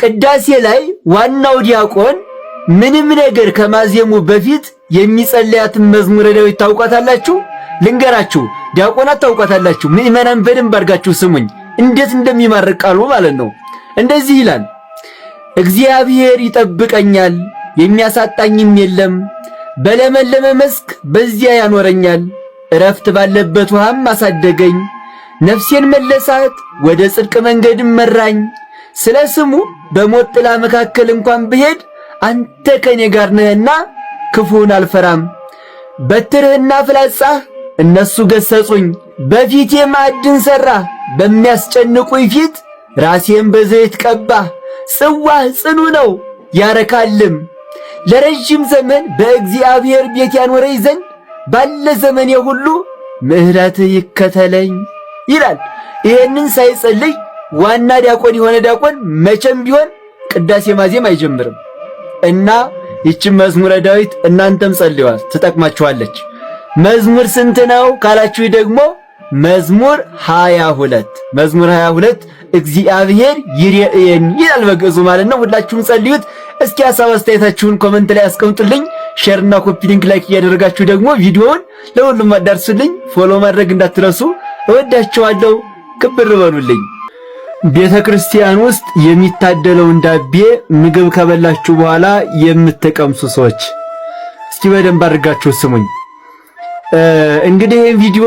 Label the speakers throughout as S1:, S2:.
S1: ቅዳሴ ላይ ዋናው ዲያቆን ምንም ነገር ከማዜሙ በፊት የሚጸልያትን መዝሙረ ዳዊት ታውቋታላችሁ? ልንገራችሁ፣ ዲያቆናት ታውቋታላችሁ። ምእመናን በደንብ አድርጋችሁ ስሙኝ፣ እንዴት እንደሚማርክ ቃሉ ማለት ነው። እንደዚህ ይላል፣ እግዚአብሔር ይጠብቀኛል፣ የሚያሳጣኝም የለም። በለመለመ መስክ በዚያ ያኖረኛል፣ እረፍት ባለበት ውሃም አሳደገኝ። ነፍሴን መለሳት፣ ወደ ጽድቅ መንገድም መራኝ። ስለ ስሙ በሞት ጥላ መካከል እንኳን ብሄድ አንተ ከኔ ጋር ነህና ክፉን አልፈራም። በትርህና ፍላጻህ እነሱ ገሰጹኝ። በፊቴ ማዕድን ሠራህ፣ በሚያስጨንቁኝ ፊት ራሴን በዘይት ቀባህ። ጽዋህ ጽኑ ነው ያረካልም። ለረጅም ዘመን በእግዚአብሔር ቤት ያኖረኝ ዘንድ ባለ ዘመኔ ሁሉ ምሕረትህ ይከተለኝ ይላል። ይሄንን ሳይጸልይ ዋና ዲያቆን የሆነ ዲያቆን መቼም ቢሆን ቅዳሴ ማዜም አይጀምርም። እና ይህች መዝሙረ ዳዊት እናንተም ጸልዩዋት፣ ትጠቅማችኋለች። መዝሙር ስንት ነው ካላችሁ ደግሞ መዝሙር 22 መዝሙር 22 እግዚአብሔር ይርኤን ይላል በግዕዙ ማለት ነው። ሁላችሁም ጸልዩት። እስኪ ሐሳብ አስተያየታችሁን ኮሜንት ላይ አስቀምጡልኝ። ሼር እና ኮፒ ሊንክ ላይክ እያደረጋችሁ ደግሞ ቪዲዮውን ለሁሉም አዳርሱልኝ። ፎሎ ማድረግ እንዳትረሱ። እወዳችኋለሁ። ክብር በሉልኝ። ቤተ ክርስቲያን ውስጥ የሚታደለውን ዳቤ ምግብ ከበላችሁ በኋላ የምትቀምሱ ሰዎች እስኪ በደንብ አድርጋችሁ ስሙኝ። እንግዲህ ይህን ቪዲዮ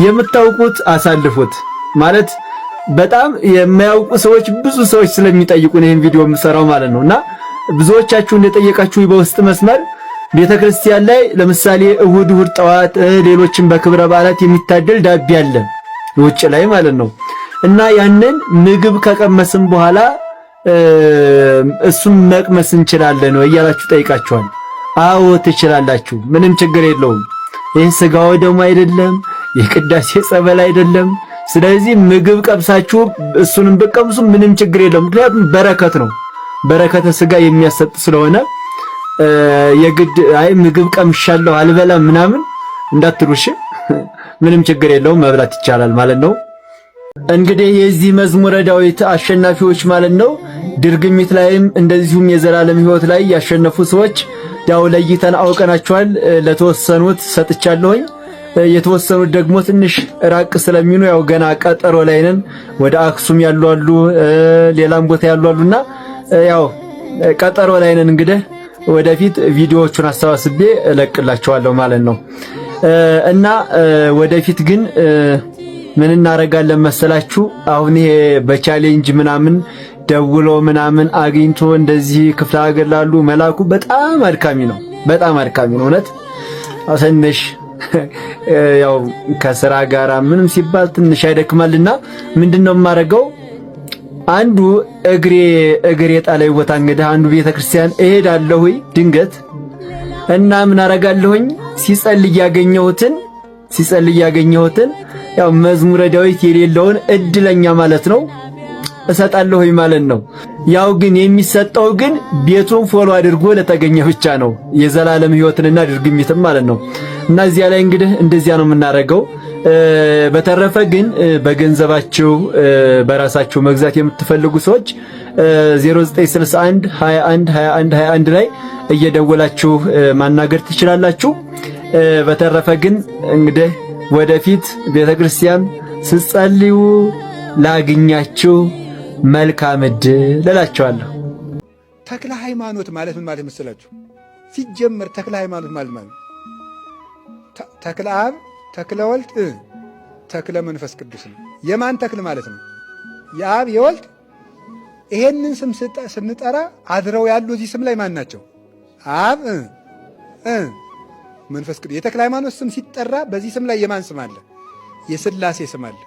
S1: የምታውቁት አሳልፉት። ማለት በጣም የማያውቁ ሰዎች ብዙ ሰዎች ስለሚጠይቁን ይህን ቪዲዮ የምሰራው ማለት ነውና ብዙዎቻችሁ እንደጠየቃችሁ በውስጥ መስመር ቤተ ክርስቲያን ላይ ለምሳሌ እሁድ ጠዋት ሌሎችን በክብረ በዓላት የሚታደል ዳቤ አለ ውጭ ላይ ማለት ነው። እና ያንን ምግብ ከቀመስን በኋላ እሱን መቅመስ እንችላለን ወይ እያላችሁ ጠይቃችኋል። አዎ ትችላላችሁ፣ ምንም ችግር የለውም። ይህ ስጋው ደግሞ አይደለም፣ የቅዳሴ ጸበል አይደለም። ስለዚህ ምግብ ቀምሳችሁ እሱንም ብትቀምሱ ምንም ችግር የለውም። ምክንያቱም በረከት ነው፣ በረከተ ስጋ የሚያሰጥ ስለሆነ የግድ አይ ምግብ ቀምሻለሁ አልበላም ምናምን እንዳትሉሽ፣ ምንም ችግር የለውም፣ መብላት ይቻላል ማለት ነው። እንግዲህ የዚህ መዝሙረ ዳዊት አሸናፊዎች ማለት ነው ድርግሚት ላይም እንደዚሁም የዘላለም ሕይወት ላይ ያሸነፉ ሰዎች ያው ለይተን አውቀናቸዋል። ለተወሰኑት ሰጥቻለሁኝ። የተወሰኑት ደግሞ ትንሽ ራቅ ስለሚኑ ያው ገና ቀጠሮ ላይ ነን። ወደ አክሱም ያሉ አሉ፣ ሌላም ቦታ ያሉ አሉና ያው ቀጠሮ ላይ ነን። እንግዲህ ወደፊት ቪዲዮዎቹን አሰባስቤ እለቅላችኋለሁ ማለት ነው። እና ወደፊት ግን ምን እናረጋለን መሰላችሁ? አሁን ይሄ በቻሌንጅ ምናምን ደውሎ ምናምን አግኝቶ እንደዚህ ክፍለ ሀገር ላሉ መላኩ በጣም አድካሚ ነው፣ በጣም አድካሚ ነው እውነት። ትንሽ ያው ከስራ ጋር ምንም ሲባል ትንሽ ያደክማልና ምንድነው የማደርገው? አንዱ እግሬ ጣላይ ቦታ እንግዲህ አንዱ ቤተክርስቲያን እሄዳለሁ ድንገት እና ምን አረጋለሁኝ ሲጸልይ ያገኘሁትን ያው መዝሙረ ዳዊት የሌለውን እድለኛ ማለት ነው እሰጣለሁኝ ማለት ነው። ያው ግን የሚሰጠው ግን ቤቱን ፎሎ አድርጎ ለተገኘ ብቻ ነው፣ የዘላለም ሕይወትንና ድርግሚትም ማለት ነው። እና እዚያ ላይ እንግዲህ እንደዚያ ነው የምናደርገው። በተረፈ ግን በገንዘባችሁ በራሳችሁ መግዛት የምትፈልጉ ሰዎች 0961 21 21 21 ላይ እየደወላችሁ ማናገር ትችላላችሁ። በተረፈ ግን እንግዲህ ወደፊት ቤተክርስቲያን ስትጸልዩ ላግኛችሁ መልካም ዕድል እላችኋለሁ።
S2: ተክለ ሃይማኖት ማለት ምን ማለት መሰላችሁ? ሲጀመር ተክለ ሃይማኖት ማለት ተክለ አብ፣ ተክለ ወልድ፣ ተክለ መንፈስ ቅዱስ ነው። የማን ተክል ማለት ነው? የአብ የወልድ። ይሄንን ስም ስንጠራ አድረው ያሉ እዚህ ስም ላይ ማን ናቸው? አብ መንፈስ ቅዱስ። የተክለ ሃይማኖት ስም ሲጠራ በዚህ ስም ላይ የማን ስም አለ? የሥላሴ ስም አለ።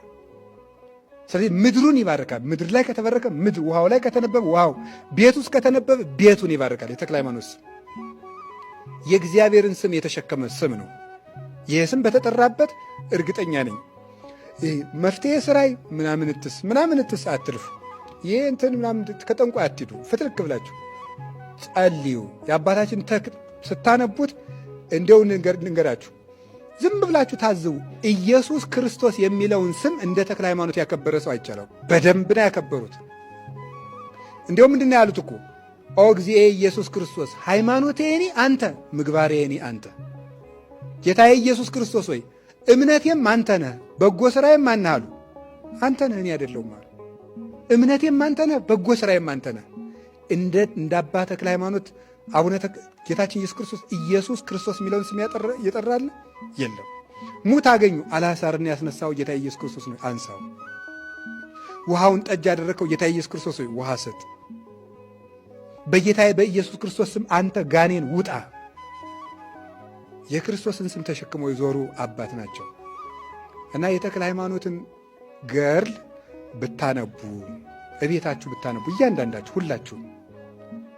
S2: ስለዚህ ምድሩን ይባርካል። ምድር ላይ ከተበረከ ምድር፣ ውሃው ላይ ከተነበበ ውሃው፣ ቤት ውስጥ ከተነበበ ቤቱን ይባርካል። የተክለ ሃይማኖት ስም የእግዚአብሔርን ስም የተሸከመ ስም ነው። ይህ ስም በተጠራበት እርግጠኛ ነኝ መፍትሄ ስራይ ምናምንትስ አትልፉ። ይህ እንትን ምናምን ከጠንቋይ አትሂዱ። ፍትልክ ብላችሁ ጸልዩ። የአባታችን ተክል ስታነቡት እንደው ልንገራችሁ፣ ዝም ብላችሁ ታዝቡ። ኢየሱስ ክርስቶስ የሚለውን ስም እንደ ተክለ ሃይማኖት ያከበረ ሰው አይቻለው። በደንብ ነው ያከበሩት። እንዲያው ምንድን ነው ያሉት እኮ ኦ እግዚእ ኢየሱስ ክርስቶስ ሃይማኖቴኒ አንተ ምግባሬኒ አንተ። ጌታዬ ኢየሱስ ክርስቶስ ሆይ እምነቴም አንተ ነህ፣ በጎ ሥራዬም ማን አሉ? አንተ ነህ፣ እኔ አይደለሁም አሉ። እምነቴም አንተ ነህ፣ በጎ ሥራዬም አንተ ነህ። እንደ አባ ተክለ ሃይማኖት አቡነ ጌታችን ኢየሱስ ክርስቶስ የሚለውን ስም ይጠራል? የለም። ሙት አገኙ፣ አልዓዛርን ያስነሳው ጌታ ኢየሱስ ክርስቶስ ነው፣ አንሳው። ውሃውን ጠጅ ያደረከው ጌታ ኢየሱስ ክርስቶስ ሆይ ውሃ ስጥ። በጌታዬ በኢየሱስ ክርስቶስ ስም አንተ ጋኔን ውጣ። የክርስቶስን ስም ተሸክመው የዞሩ አባት ናቸው እና የተክለ ሃይማኖትን ገርል ብታነቡ፣ እቤታችሁ ብታነቡ፣ እያንዳንዳችሁ ሁላችሁ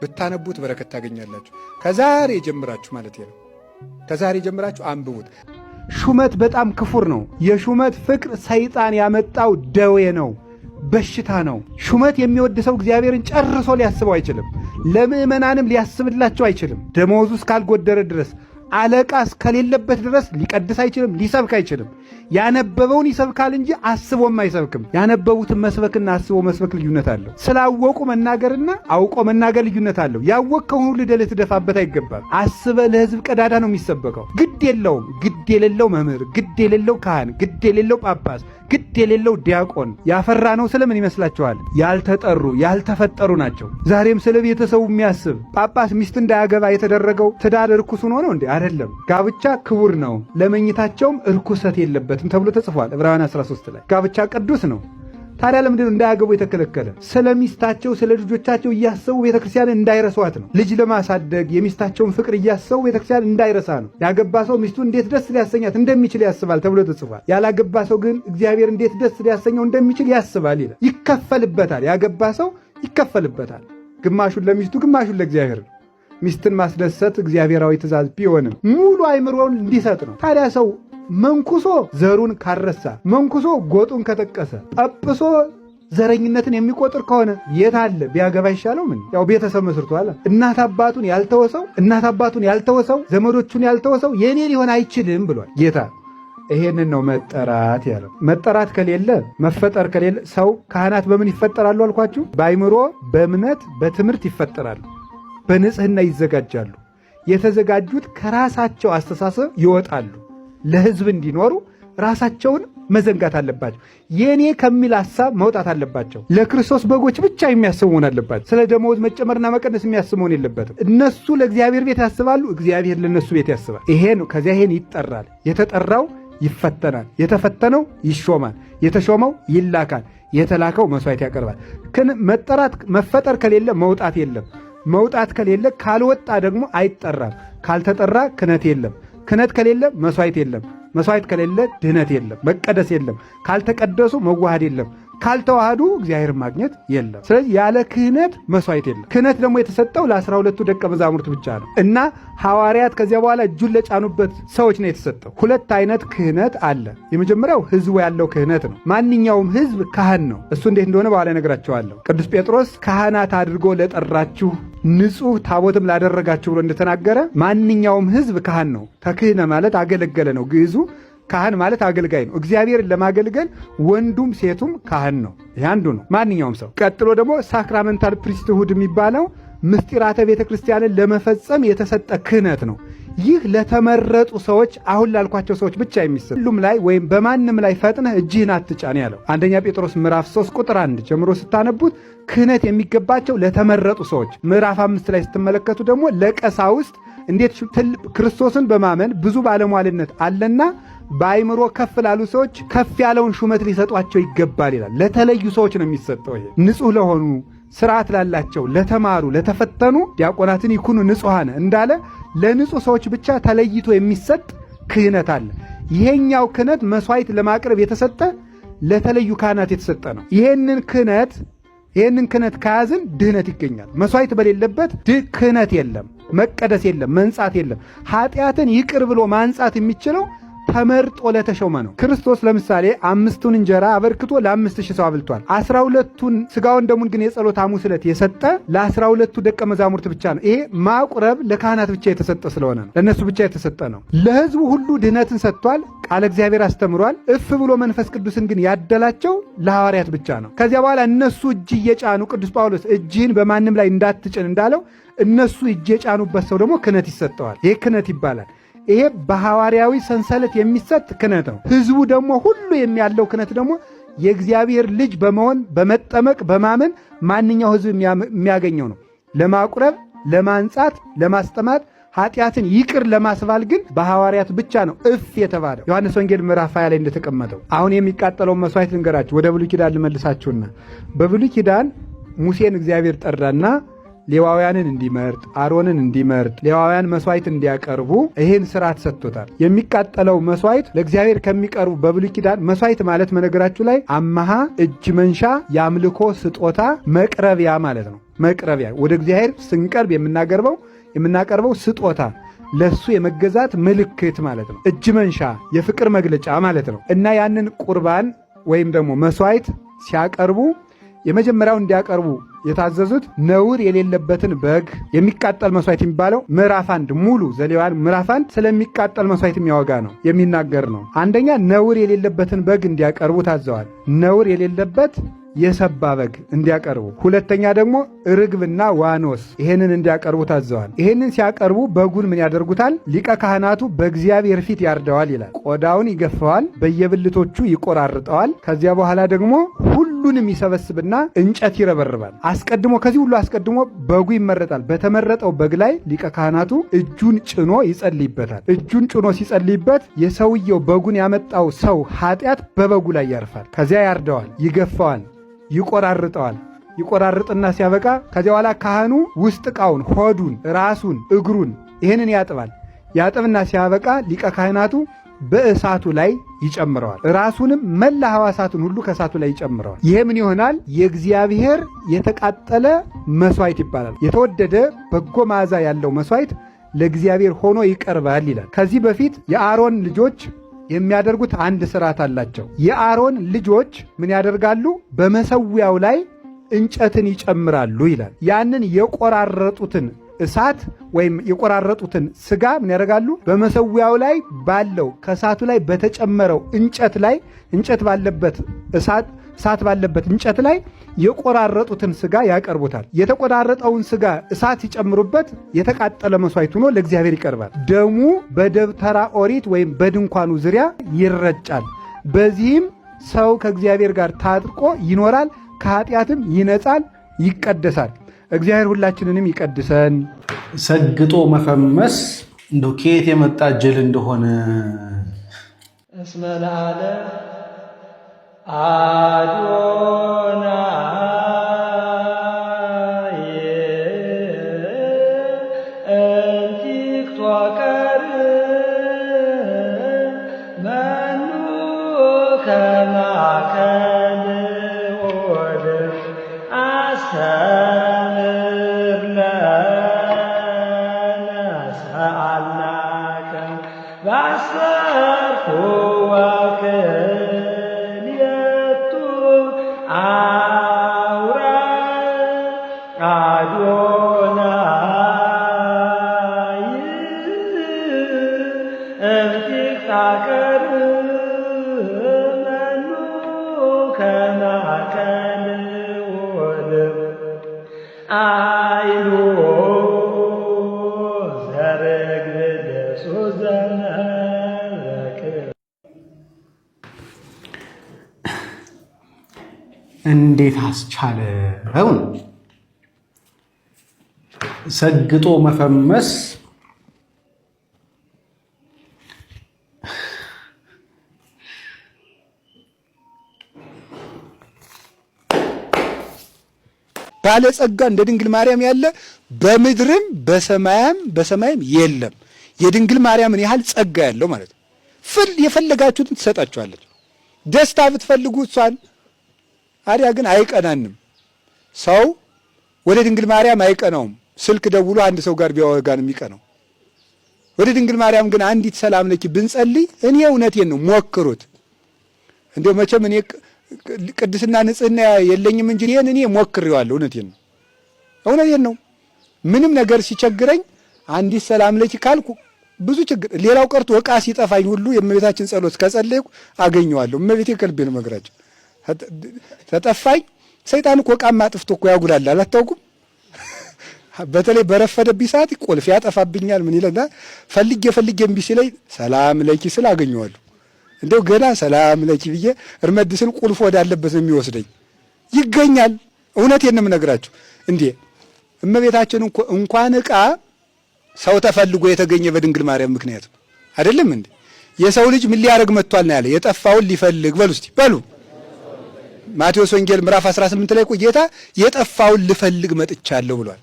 S2: ብታነቡት በረከት ታገኛላችሁ። ከዛሬ ጀምራችሁ ማለት ነው። ከዛሬ ጀምራችሁ አንብቡት። ሹመት በጣም ክፉር ነው። የሹመት ፍቅር ሰይጣን ያመጣው ደዌ ነው፣ በሽታ ነው። ሹመት የሚወድ ሰው እግዚአብሔርን ጨርሶ ሊያስበው አይችልም። ለምዕመናንም ሊያስብላቸው አይችልም። ደመወዙ እስካልጎደረ ድረስ፣ አለቃ እስከሌለበት ድረስ ሊቀድስ አይችልም፣ ሊሰብክ አይችልም። ያነበበውን ይሰብካል እንጂ አስቦም አይሰብክም። ያነበቡትን መስበክና አስቦ መስበክ ልዩነት አለው። ስላወቁ መናገርና አውቆ መናገር ልዩነት አለው። ያወቅከውን ሁሉ ልደህ ልትደፋበት አይገባም። አስበ ለሕዝብ ቀዳዳ ነው የሚሰበከው። ግድ የለውም። ግድ የሌለው መምህር፣ ግድ የሌለው ካህን፣ ግድ የሌለው ጳጳስ፣ ግድ የሌለው ዲያቆን ያፈራ ነው ስለምን ይመስላችኋል? ያልተጠሩ ያልተፈጠሩ ናቸው። ዛሬም ስለ ቤተሰቡ የሚያስብ ጳጳስ ሚስት እንዳያገባ የተደረገው ትዳር እርኩስ ሆኖ ነው እንዴ? አይደለም። ጋብቻ ክቡር ነው፣ ለመኝታቸውም እርኩሰት የለበትም ተብሎ ተጽፏል ዕብራውያን 13 ላይ። ጋብቻ ቅዱስ ነው። ታዲያ ለምንድን ነው እንዳያገቡ የተከለከለ? ስለ ሚስታቸው ስለ ልጆቻቸው እያሰቡ ቤተክርስቲያን እንዳይረሷት ነው። ልጅ ለማሳደግ የሚስታቸውን ፍቅር እያሰቡ ቤተክርስቲያን እንዳይረሳ ነው። ያገባ ሰው ሚስቱ እንዴት ደስ ሊያሰኛት እንደሚችል ያስባል ተብሎ ተጽፏል። ያላገባ ሰው ግን እግዚአብሔር እንዴት ደስ ሊያሰኘው እንደሚችል ያስባል ይላል። ይከፈልበታል። ያገባ ሰው ይከፈልበታል። ግማሹን ለሚስቱ ግማሹን ለእግዚአብሔር ነው። ሚስትን ማስደሰት እግዚአብሔራዊ ትእዛዝ ቢሆንም ሙሉ አይምሮውን እንዲሰጥ ነው። ታዲያ ሰው መንኩሶ ዘሩን ካረሳ፣ መንኩሶ ጎጡን ከጠቀሰ፣ ጳጵሶ ዘረኝነትን የሚቆጥር ከሆነ የት አለ ቢያገባ ይሻለው? ምን ያው ቤተሰብ መስርቷል። እናት አባቱን ያልተወሰው ዘመዶቹን ያልተወሰው የኔ ሊሆን አይችልም ብሏል ጌታ። ይሄንን ነው መጠራት ያለው። መጠራት ከሌለ መፈጠር ከሌለ ሰው ካህናት በምን ይፈጠራሉ አልኳችሁ? በአይምሮ በእምነት በትምህርት ይፈጠራሉ። በንጽህና ይዘጋጃሉ። የተዘጋጁት ከራሳቸው አስተሳሰብ ይወጣሉ። ለሕዝብ እንዲኖሩ ራሳቸውን መዘንጋት አለባቸው። የኔ ከሚል ሐሳብ መውጣት አለባቸው። ለክርስቶስ በጎች ብቻ የሚያስቡ መሆን አለባቸው። ስለ ደመወዝ መጨመርና መቀነስ የሚያስብ መሆን የለበትም። እነሱ ለእግዚአብሔር ቤት ያስባሉ፣ እግዚአብሔር ለነሱ ቤት ያስባል። ይሄ ነው። ከዚያ ይሄን ይጠራል። የተጠራው ይፈተናል፣ የተፈተነው ይሾማል፣ የተሾመው ይላካል፣ የተላከው መስዋዕት ያቀርባል። መፈጠር ከሌለ መውጣት የለም። መውጣት ከሌለ ካልወጣ ደግሞ አይጠራም። ካልተጠራ ክህነት የለም። ክህነት ከሌለ መስዋዕት የለም። መስዋዕት ከሌለ ድህነት የለም፣ መቀደስ የለም። ካልተቀደሱ መዋሃድ የለም። ካልተዋሃዱ እግዚአብሔር ማግኘት የለም። ስለዚህ ያለ ክህነት መስዋዕት የለም። ክህነት ደግሞ የተሰጠው ለ12ቱ ደቀ መዛሙርት ብቻ ነው እና ሐዋርያት ከዚያ በኋላ እጁን ለጫኑበት ሰዎች ነው የተሰጠው። ሁለት አይነት ክህነት አለ። የመጀመሪያው ሕዝቡ ያለው ክህነት ነው። ማንኛውም ሕዝብ ካህን ነው። እሱ እንዴት እንደሆነ በኋላ እነግራቸዋለሁ። ቅዱስ ጴጥሮስ ካህናት አድርጎ ለጠራችሁ ንጹሕ ታቦትም ላደረጋችሁ ብሎ እንደተናገረ ማንኛውም ሕዝብ ካህን ነው። ተክህነ ማለት አገለገለ ነው ግዕዙ። ካህን ማለት አገልጋይ ነው። እግዚአብሔርን ለማገልገል ወንዱም ሴቱም ካህን ነው። ይህ አንዱ ነው፣ ማንኛውም ሰው። ቀጥሎ ደግሞ ሳክራመንታል ፕሪስትሁድ የሚባለው ምስጢራተ ቤተ ክርስቲያንን ለመፈጸም የተሰጠ ክህነት ነው። ይህ ለተመረጡ ሰዎች፣ አሁን ላልኳቸው ሰዎች ብቻ የሚሰጥ፣ ሁሉም ላይ ወይም በማንም ላይ ፈጥነህ እጅህን አትጫን ያለው አንደኛ ጴጥሮስ ምዕራፍ 3 ቁጥር 1 ጀምሮ ስታነቡት ክህነት የሚገባቸው ለተመረጡ ሰዎች። ምዕራፍ 5 ላይ ስትመለከቱ ደግሞ ለቀሳውስት እንዴት ክርስቶስን በማመን ብዙ ባለሟልነት አለና በአይምሮ ከፍ ላሉ ሰዎች ከፍ ያለውን ሹመት ሊሰጧቸው ይገባል ይላል። ለተለዩ ሰዎች ነው የሚሰጠው። ይሄ ንጹሕ ለሆኑ ስርዓት ላላቸው ለተማሩ ለተፈተኑ ዲያቆናትን ይኩኑ ንጹሐን እንዳለ ለንጹሕ ሰዎች ብቻ ተለይቶ የሚሰጥ ክህነት አለ። ይሄኛው ክህነት መስዋዕት ለማቅረብ የተሰጠ ለተለዩ ካህናት የተሰጠ ነው። ይሄንን ክህነት ከያዝን ድህነት ይገኛል። መስዋዕት በሌለበት ክህነት የለም፣ መቀደስ የለም፣ መንጻት የለም። ኃጢአትን ይቅር ብሎ ማንጻት የሚችለው ተመርጦ ለተሾመ ነው። ክርስቶስ ለምሳሌ 5ቱን እንጀራ አበርክቶ ለ5000 ሰው አብልቷል። 12ቱን ስጋውን ደሙን ግን የጸሎት ሐሙስ ዕለት የሰጠ ለ12ቱ ደቀ መዛሙርት ብቻ ነው። ይሄ ማቁረብ ለካህናት ብቻ የተሰጠ ስለሆነ ነው። ለእነሱ ብቻ የተሰጠ ነው። ለሕዝቡ ሁሉ ድህነትን ሰጥቷል። ቃለ እግዚአብሔር አስተምሯል። እፍ ብሎ መንፈስ ቅዱስን ግን ያደላቸው ለሐዋርያት ብቻ ነው። ከዚያ በኋላ እነሱ እጅ እየጫኑ ቅዱስ ጳውሎስ እጅህን በማንም ላይ እንዳትጭን እንዳለው እነሱ እጅ የጫኑበት ሰው ደግሞ ክህነት ይሰጠዋል። ይሄ ክህነት ይባላል። ይሄ በሐዋርያዊ ሰንሰለት የሚሰጥ ክህነት ነው። ሕዝቡ ደግሞ ሁሉ የሚያለው ክህነት ደግሞ የእግዚአብሔር ልጅ በመሆን በመጠመቅ በማመን ማንኛው ሕዝብ የሚያገኘው ነው። ለማቁረብ፣ ለማንጻት፣ ለማስጠማት ኃጢአትን ይቅር ለማስባል ግን በሐዋርያት ብቻ ነው እፍ የተባለው። ዮሐንስ ወንጌል ምዕራፍ 20 ላይ እንደተቀመጠው። አሁን የሚቃጠለውን መስዋዕት ልንገራችሁ። ወደ ብሉይ ኪዳን ልመልሳችሁና በብሉይ ኪዳን ሙሴን እግዚአብሔር ጠራና ሌዋውያንን እንዲመርጥ አሮንን እንዲመርጥ ሌዋውያን መስዋዕት እንዲያቀርቡ ይህን ስርዓት ሰጥቶታል። የሚቃጠለው መስዋዕት ለእግዚአብሔር ከሚቀርቡ በብሉይ ኪዳን መስዋዕት ማለት መነገራችሁ ላይ አማሃ እጅ መንሻ የአምልኮ ስጦታ መቅረቢያ ማለት ነው። መቅረቢያ ወደ እግዚአብሔር ስንቀርብ የምናቀርበው ስጦታ ለሱ የመገዛት ምልክት ማለት ነው። እጅ መንሻ የፍቅር መግለጫ ማለት ነው እና ያንን ቁርባን ወይም ደግሞ መስዋዕት ሲያቀርቡ የመጀመሪያው እንዲያቀርቡ የታዘዙት ነውር የሌለበትን በግ የሚቃጠል መስዋዕት የሚባለው ምዕራፍ 1 ሙሉ ዘሌዋውያን ምዕራፍ 1 ስለሚቃጠል መስዋዕት የሚያወጋ ነው የሚናገር ነው። አንደኛ ነውር የሌለበትን በግ እንዲያቀርቡ ታዘዋል። ነውር የሌለበት የሰባ በግ እንዲያቀርቡ። ሁለተኛ ደግሞ ርግብና ዋኖስ ይሄንን እንዲያቀርቡ ታዘዋል። ይሄንን ሲያቀርቡ በጉን ምን ያደርጉታል? ሊቀ ካህናቱ በእግዚአብሔር ፊት ያርደዋል ይላል። ቆዳውን ይገፈዋል፣ በየብልቶቹ ይቆራርጠዋል። ከዚያ በኋላ ደግሞ ሁሉንም ይሰበስብና እንጨት ይረበርባል። አስቀድሞ ከዚህ ሁሉ አስቀድሞ በጉ ይመረጣል። በተመረጠው በግ ላይ ሊቀ ካህናቱ እጁን ጭኖ ይጸልይበታል። እጁን ጭኖ ሲጸልይበት የሰውየው በጉን ያመጣው ሰው ኃጢአት በበጉ ላይ ያርፋል። ከዚያ ያርደዋል፣ ይገፈዋል፣ ይቆራርጠዋል። ይቆራርጥና ሲያበቃ ከዚያ በኋላ ካህኑ ውስጥ ዕቃውን፣ ሆዱን፣ ራሱን፣ እግሩን ይህንን ያጥባል። ያጥብና ሲያበቃ ሊቀ ካህናቱ በእሳቱ ላይ ይጨምረዋል። ራሱንም መላ ሕዋሳቱን ሁሉ ከእሳቱ ላይ ይጨምረዋል። ይሄ ምን ይሆናል? የእግዚአብሔር የተቃጠለ መስዋዕት ይባላል። የተወደደ በጎ መዓዛ ያለው መስዋዕት ለእግዚአብሔር ሆኖ ይቀርባል ይላል። ከዚህ በፊት የአሮን ልጆች የሚያደርጉት አንድ ስርዓት አላቸው። የአሮን ልጆች ምን ያደርጋሉ? በመሰዊያው ላይ እንጨትን ይጨምራሉ ይላል። ያንን የቆራረጡትን እሳት ወይም የቆራረጡትን ስጋ ምን ያደርጋሉ? በመሰዊያው ላይ ባለው ከእሳቱ ላይ በተጨመረው እንጨት ላይ እንጨት ባለበት እሳት ባለበት እንጨት ላይ የቆራረጡትን ስጋ ያቀርቡታል። የተቆራረጠውን ስጋ እሳት ሲጨምሩበት የተቃጠለ መስዋዕት ሆኖ ለእግዚአብሔር ይቀርባል። ደሙ በደብተራ ኦሪት ወይም በድንኳኑ ዙሪያ ይረጫል። በዚህም ሰው ከእግዚአብሔር ጋር ታጥቆ ይኖራል፣ ከኃጢአትም ይነጻል፣ ይቀደሳል። እግዚአብሔር ሁላችንንም ይቀድሰን።
S3: ሰግጦ መፈመስ እንደው ከየት የመጣ ጅል እንደሆነ
S4: እስመ ለዓለም አዶናይ እንቲክቶከር መኑ ከማከል ወደ አስተምር ለነ ሰአልናከ ባሰርኩ
S3: እንዴት አስቻለው? ሰግጦ መፈመስ
S2: ባለጸጋ እንደ ድንግል ማርያም ያለ በምድርም በሰማይም የለም። የድንግል ማርያምን ያህል ጸጋ ያለው ማለት ነው። የፈለጋችሁትን ትሰጣችኋለች። ደስታ ብትፈልጉ እሷን አዲያ ግን አይቀናንም። ሰው ወደ ድንግል ማርያም አይቀናውም። ስልክ ደውሎ አንድ ሰው ጋር ቢያወጋ ነው የሚቀናው። ወደ ድንግል ማርያም ግን አንዲት ሰላም ለኪ ብንጸልይ እኔ እውነቴን ነው ሞክሩት። እንደው መቼም እኔ ቅድስና ንጽህና የለኝም እንጂ እኔ ሞክሬዋለሁ። እውነቴን ነው። ምንም ነገር ሲቸግረኝ አንዲት ሰላም ለኪ ካልኩ ብዙ ችግር፣ ሌላው ቀርቶ ዕቃ ሲጠፋኝ ሁሉ የእመቤታችን ጸሎት ከጸለይኩ አገኘዋለሁ። እመቤቴ ከልቤ ነው መግራቸው። ተጠፋኝ ሰይጣን እኮ ዕቃማ አጥፍቶ እኮ ያጉላላል፣ አታውቁም? በተለይ በረፈደብኝ ሰዓት ቁልፍ ያጠፋብኛል። ምን ይለና ፈልጌ እምቢ ሲለኝ ሰላም ለኪ ስል አገኘዋለሁ። እንደው ገና ሰላም ለኪ ብዬ እርመድ ስል ቁልፍ ወዳለበት ነው የሚወስደኝ፣ ይገኛል። እውነቴን ነው የምነግራችሁ። እንዴ እመቤታችን እንኳን ዕቃ ሰው ተፈልጎ የተገኘ በድንግል ማርያም ምክንያት አይደለም እንዴ? የሰው ልጅ ምን ሊያደርግ መጥቷል ነው ያለ? የጠፋውን ሊፈልግ። በሉ እስቲ በሉ። ማቴዎስ ወንጌል ምዕራፍ 18 ላይ ጌታ የጠፋውን ልፈልግ መጥቻለሁ ብሏል።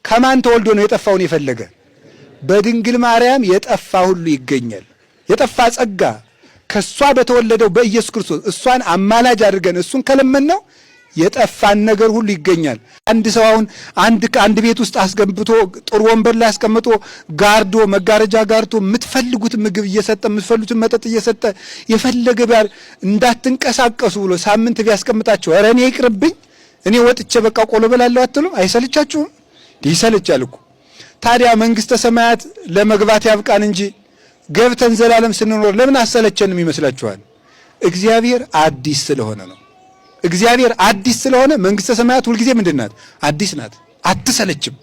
S2: ከማን ተወልዶ ነው የጠፋውን የፈለገ? በድንግል ማርያም የጠፋ ሁሉ ይገኛል። የጠፋ ጸጋ ከሷ በተወለደው በኢየሱስ ክርስቶስ እሷን አማላጅ አድርገን እሱን ከለመነው የጠፋን ነገር ሁሉ ይገኛል። አንድ ሰው አሁን አንድ ቤት ውስጥ አስገብቶ ጥሩ ወንበር ላይ አስቀምጦ ጋርዶ መጋረጃ ጋርቶ የምትፈልጉት ምግብ እየሰጠ የምትፈልጉት መጠጥ እየሰጠ የፈለገ ቢያር እንዳትንቀሳቀሱ ብሎ ሳምንት ቢያስቀምጣችሁ ኧረ እኔ ይቅርብኝ እኔ ወጥቼ በቃ ቆሎ በላለሁ አትሉም? አይሰልቻችሁም? ይሰልቻል እኮ። ታዲያ መንግስተ ሰማያት ለመግባት ያብቃን እንጂ ገብተን ዘላለም ስንኖር ለምን አሰለቸንም ይመስላችኋል? እግዚአብሔር አዲስ ስለሆነ ነው። እግዚአብሔር አዲስ ስለሆነ መንግስተ ሰማያት ሁልጊዜ ምንድን ናት? አዲስ ናት፣ አትሰለችም።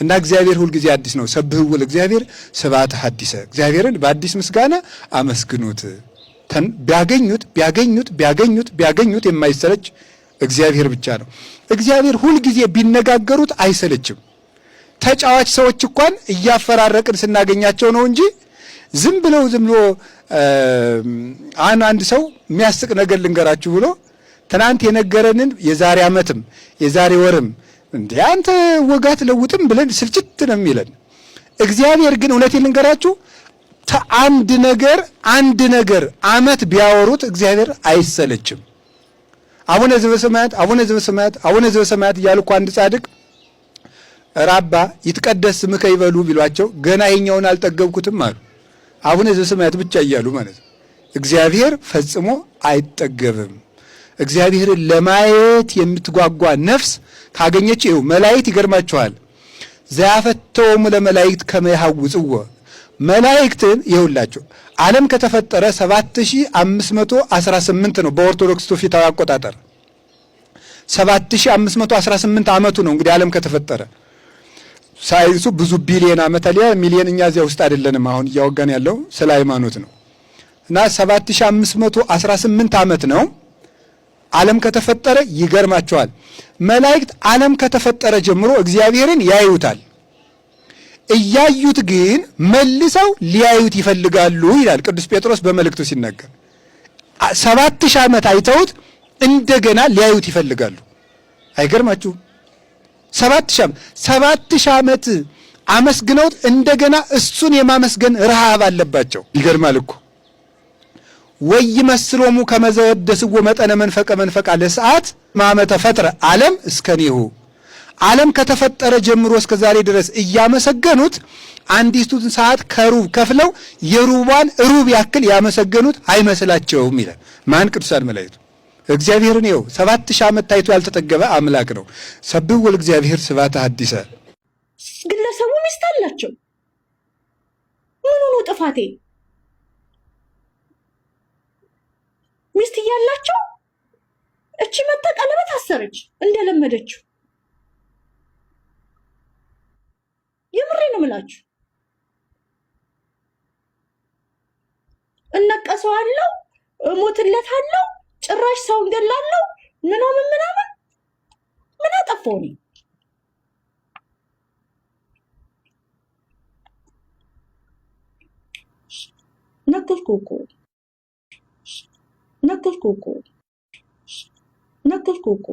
S2: እና እግዚአብሔር ሁልጊዜ አዲስ ነው። ሰብህው ለእግዚአብሔር ስብሐተ ሐዲሰ፣ እግዚአብሔርን በአዲስ ምስጋና አመስግኑት። ቢያገኙት የማይሰለች እግዚአብሔር ብቻ ነው። እግዚአብሔር ሁልጊዜ ቢነጋገሩት አይሰለችም። ተጫዋች ሰዎች እንኳን እያፈራረቅን ስናገኛቸው ነው እንጂ ዝም ብሎ አንድ ሰው የሚያስቅ ነገር ልንገራችሁ ብሎ ትናንት የነገረንን የዛሬ ዓመትም የዛሬ ወርም እንዴ አንተ ወጋት ለውጥም ብለን ስልችት ነው የሚለን። እግዚአብሔር ግን እውነቴን ልንገራችሁ አንድ ነገር ዓመት ቢያወሩት እግዚአብሔር አይሰለችም። አቡነ ዘበሰማያት እያሉ እኮ አንድ ጻድቅ ራባ ይትቀደስ ስምከ ይበሉ ቢሏቸው ገና የኛውን አልጠገብኩትም አሉ። አቡነ ዘበሰማያት ብቻ እያሉ ማለት ነው። እግዚአብሔር ፈጽሞ አይጠገብም። እግዚአብሔርን ለማየት የምትጓጓ ነፍስ ካገኘች ይኸው መላእክት ይገርማቸዋል። ዘያፈተውሙ ለመላእክት ከመ ይሐውጽዎ መላእክትን ይኸውላቸው ዓለም ከተፈጠረ 7518 ነው በኦርቶዶክስ ትውፊታዊ አቆጣጠር 7518 ዓመቱ ነው እንግዲህ ዓለም ከተፈጠረ። ሳይንሱ ብዙ ቢሊየን ዓመት አለ ሚሊየን፣ እኛ እዚያ ውስጥ አይደለንም። አሁን እያወጋን ያለው ስለ ሃይማኖት ነው። እና 7518 ዓመት ነው ዓለም ከተፈጠረ። ይገርማቸዋል መላእክት ዓለም ከተፈጠረ ጀምሮ እግዚአብሔርን ያዩታል። እያዩት ግን መልሰው ሊያዩት ይፈልጋሉ ይላል ቅዱስ ጴጥሮስ በመልእክቱ ሲናገር። 7000 ዓመት አይተውት እንደገና ሊያዩት ይፈልጋሉ። አይገርማችሁ? 7000 ዓመት አመስግነውት እንደገና እሱን የማመስገን ረሃብ አለባቸው። ይገርማል እኮ ወይመስሎሙ ከመ ዘወደስዎ መጠነ መንፈቀ ለሰዓት ማመተ ፈጥረ ዓለም እስከኔሁ ዓለም ከተፈጠረ ጀምሮ እስከ ዛሬ ድረስ እያመሰገኑት አንዲቱን ሰዓት ከሩብ ከፍለው የሩቧን ሩብ ያክል ያመሰገኑት አይመስላቸውም ይላል። ማን? ቅዱሳን መላእክቱ እግዚአብሔርን ይኸው 7000 ዓመት ታይቶ ያልተጠገበ አምላክ ነው። ሰብሕዎ ለእግዚአብሔር ስብሐተ ሐዲሰ።
S5: ግለሰቡ ሚስት አላቸው። ምኑ ነው ጥፋቴ? ሚስት እያላቸው እቺ መጣ ቀለበት አሰረች እንደለመደችው። የምሬ ነው የምላችሁ። እነቀሰዋለሁ፣ እሞትለታለሁ፣ ጭራሽ ሰው እንገላለሁ ምናምን ምን አጠፋው ነው? ነገርኩህ እኮ